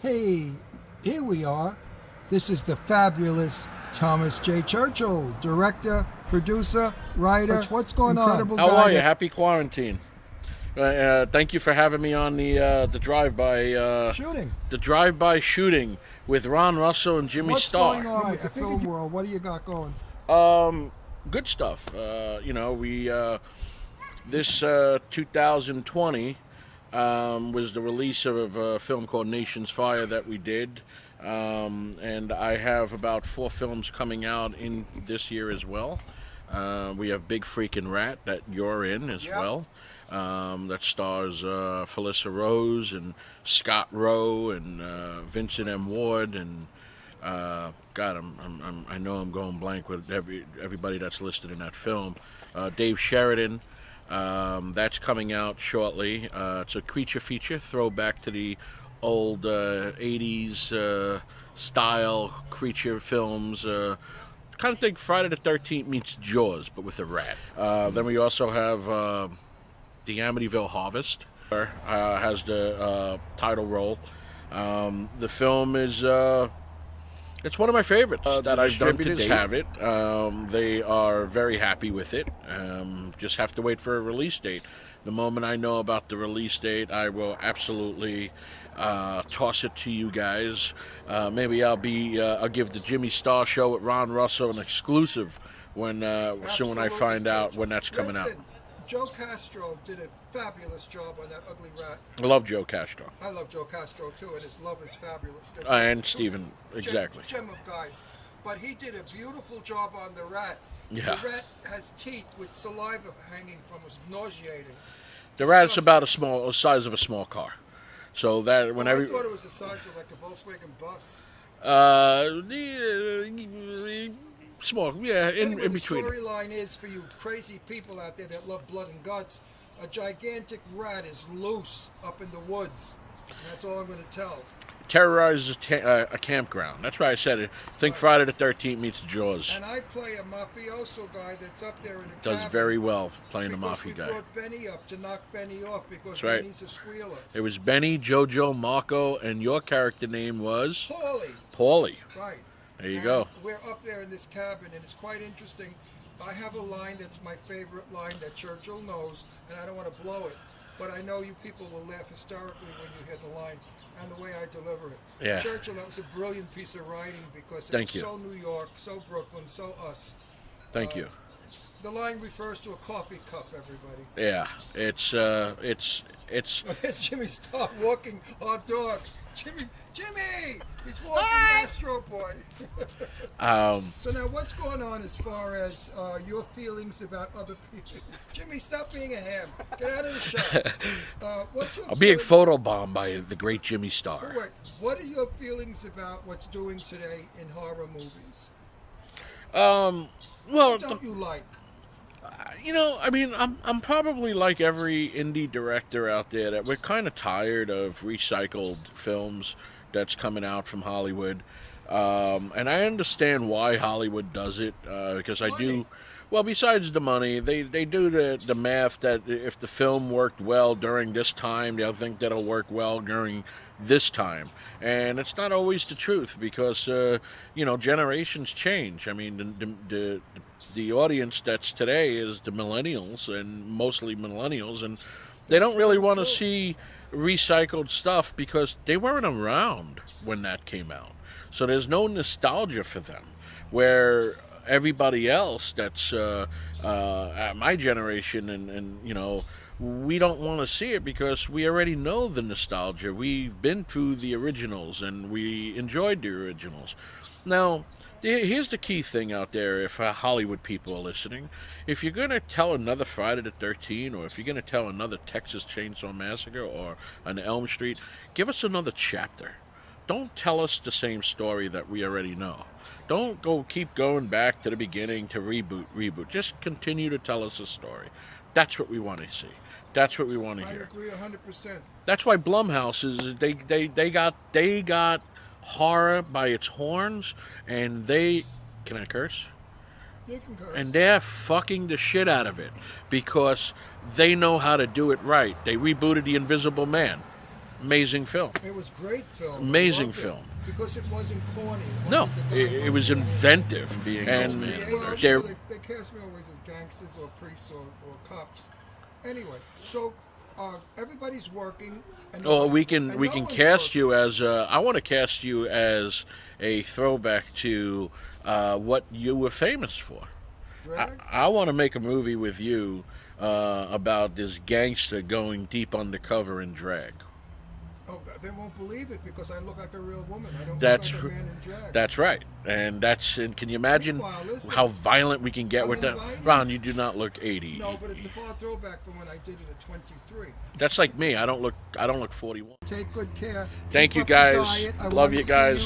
Hey, here we are. This is the fabulous Thomas J. Churchill, director, producer, writer. What's going Incredible on? How are you? Happy quarantine. Thank you for having me on the drive-by Shooting. the drive-by shooting with Ron Russell and Jimmy What's Starr. going on with the film world? What do you got going? Good stuff. We this 2020 was the release of a film called Nation's Fire that we did. And I have about 4 films coming out in this year as well. We have Big Freakin' Rat that you're in as well. That stars Felissa Rose and Scott Rowe and Vincent M. Ward and God, I know I'm going blank with everybody that's listed in that film. Dave Sheridan. That's coming out shortly. It's a creature feature, throwback to the old 80s style creature films. Kind of think Friday the 13th meets Jaws, but with a rat. Then we also have the Amityville Harvest. Has the title role. The film is it's one of my favorites that I've done to date. Have it. They are very happy with it. Just have to wait for a release date. The moment I know about the release date, I will absolutely toss it to you guys. Maybe I'll give the Jimmy Starr Show with Ron Russell an exclusive when I find out when that's coming out. Joe Castro did a fabulous job on that ugly rat. I love Joe Castro. I love Joe Castro too, and his love is fabulous. And Steven, exactly. Gem of guys. But he did a beautiful job on the rat. Yeah. The rat has teeth with saliva hanging from us, nauseating. The rat's about the size of a small car. So that I thought it was the size of like a Volkswagen bus. Small, yeah, in between. The storyline is for you crazy people out there that love blood and guts. A gigantic rat is loose up in the woods. And that's all I'm going to tell. Terrorizes a campground. That's why I said it. Think Friday the 13th meets Jaws. And I play a mafioso guy that's up there in the Does cabin very well playing the mafia guy. We brought Benny up to knock Benny off because right. Benny's a squealer. It was Benny, Jojo, Marco, and your character name was? Paulie. Right. There you go. We're up there in this cabin, and it's quite interesting. I have a line that's my favorite line that Churchill knows, and I don't want to blow it, but I know you people will laugh hysterically when you hear the line and the way I deliver it. Yeah. Churchill, that was a brilliant piece of writing because it was so New York, so Brooklyn, so us. Thank you. The line refers to a coffee cup, everybody. Yeah, it's. There's Jimmy Starr walking our dog. Jimmy! He's walking Astro Boy. So now what's going on as far as your feelings about other people? Jimmy, stop being a ham. Get out of the shot. I'm being photobombed by the great Jimmy Starr. Wait, what are your feelings about what's doing today in horror movies? Well, what don't you like? I'm probably like every indie director out there that we're kind of tired of recycled films that's coming out from Hollywood. And I understand why Hollywood does it, because I do. Well, besides the money, they do the math that if the film worked well during this time, they'll think that it'll work well during this time. And it's not always the truth because, generations change. I mean, the audience that's today is the millennials and mostly millennials, and they don't really want to see recycled stuff because they weren't around when that came out. So there's no nostalgia for them, where everybody else that's at my generation and we don't want to see it because we already know the nostalgia. We've been through the originals and we enjoyed the originals. Now, here's the key thing out there if Hollywood people are listening. If you're going to tell another Friday the 13th, or if you're going to tell another Texas Chainsaw Massacre or an Elm Street, give us another chapter. Don't tell us the same story that we already know. Don't keep going back to the beginning to reboot. Just continue to tell us a story. That's what we want to see. That's what we want to hear. I agree 100%. That's why Blumhouse is they got horror by its horns, and can I curse? You can curse. And they're fucking the shit out of it because they know how to do it right. They rebooted The Invisible Man. Amazing film. It was great film. Amazing film. Because it wasn't corny. No, it was inventive. And they cast me always as gangsters or priests or cops. Anyway, so everybody's working. And we can cast you as I want to cast you as a throwback to what you were famous for. I want to make a movie with you about this gangster going deep undercover in drag. Oh, they won't believe it because I look like a real woman. I don't look like a man in drag. That's right. And can you imagine how violent we can get with that? Ron, you do not look 80. No, but it's a far throwback from when I did it at 23. That's like me. I don't look 41. Take good care. Thank you guys. Love you guys.